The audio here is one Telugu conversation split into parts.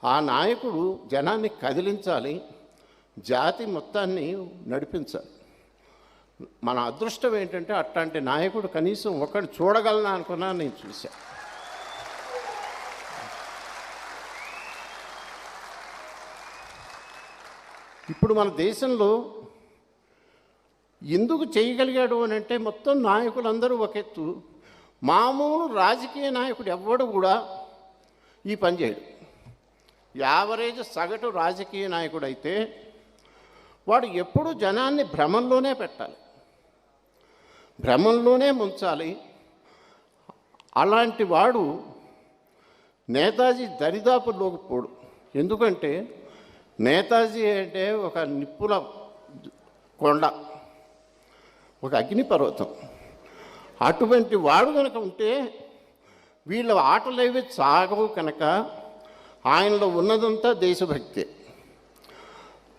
ఆ నాయకుడు జనాన్ని కదిలించాలి, జాతి మొత్తాన్ని నడిపించాలి. మన అదృష్టం ఏంటంటే అట్లాంటి నాయకుడు కనీసం ఒకటి చూడగలనా అనుకున్నా నేను చూశాను. ఇప్పుడు మన దేశంలో ఎందుకు చేయగలిగాడు అని అంటే మొత్తం నాయకులందరూ ఒక ఎత్తు, మామూలు రాజకీయ నాయకుడు ఎవ్వడు కూడా ఈ పని చేయడు. యావరేజ్ సగటు రాజకీయ నాయకుడు అయితే వాడు ఎప్పుడూ జనాన్ని భ్రమంలోనే పెట్టాలి, భ్రమంలోనే ముంచాలి. అలాంటి వాడు నేతాజీ దరిదాపుల్లోకి పోడు. ఎందుకంటే నేతాజీ అంటే ఒక నిప్పుల కొండ, ఒక అగ్నిపర్వతం. అటువంటి వాడు కనుక ఉంటే వీళ్ళ ఆటలేవి సాగవు. కనుక ఆయనలో ఉన్నదంతా దేశభక్తి.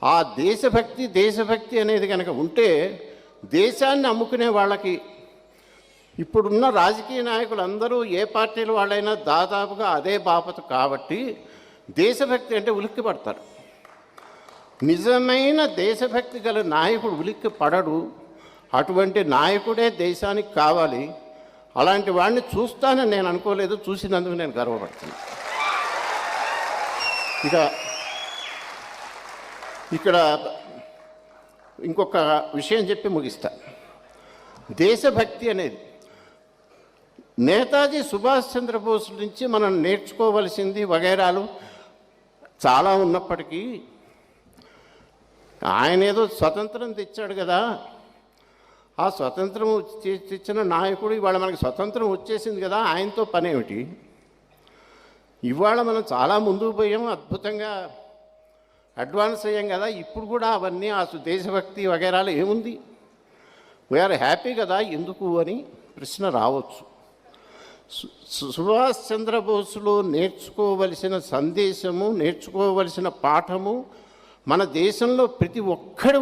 ఆ దేశభక్తి అనేది కనుక ఉంటే దేశాన్ని అమ్ముకునే వాళ్ళకి, ఇప్పుడున్న రాజకీయ నాయకులు అందరూ ఏ పార్టీల వాళ్ళైనా దాదాపుగా అదే బాపతు కాబట్టి దేశభక్తి అంటే ఉలిక్కి పడతారు. నిజమైన దేశభక్తి గల నాయకుడు ఉలిక్కి పడడు. అటువంటి నాయకుడే దేశానికి కావాలి. అలాంటి వాడిని చూస్తానని నేను అనుకోలేదు, చూసినందుకు నేను గర్వపడుతున్నాను. ఇక్కడ ఇంకొక విషయం చెప్పి ముగిస్తా. దేశభక్తి అనేది నేతాజీ సుభాష్ చంద్రబోస్ నుంచి మనం నేర్చుకోవలసింది వగైరాలు చాలా ఉన్నప్పటికీ, ఆయన ఏదో స్వతంత్రం తెచ్చాడు కదా, ఆ స్వతంత్రం తెచ్చిన నాయకుడు ఇవాళ మనకి స్వతంత్రం వచ్చేసింది కదా, ఆయనతో పని ఏమిటి? ఇవాళ మనం చాలా ముందుకు పోయాం, అద్భుతంగా అడ్వాన్స్ అయ్యాం కదా. ఇప్పుడు కూడా అవన్నీ ఆ దేశభక్తి వగైరాలు ఏముంది? వీఆర్ హ్యాపీ కదా, ఎందుకు అని ప్రశ్న రావచ్చు. సుభాష్ చంద్రబోస్లో నేర్చుకోవలసిన సందేశము, నేర్చుకోవలసిన పాఠము మన దేశంలో ప్రతి ఒక్కడు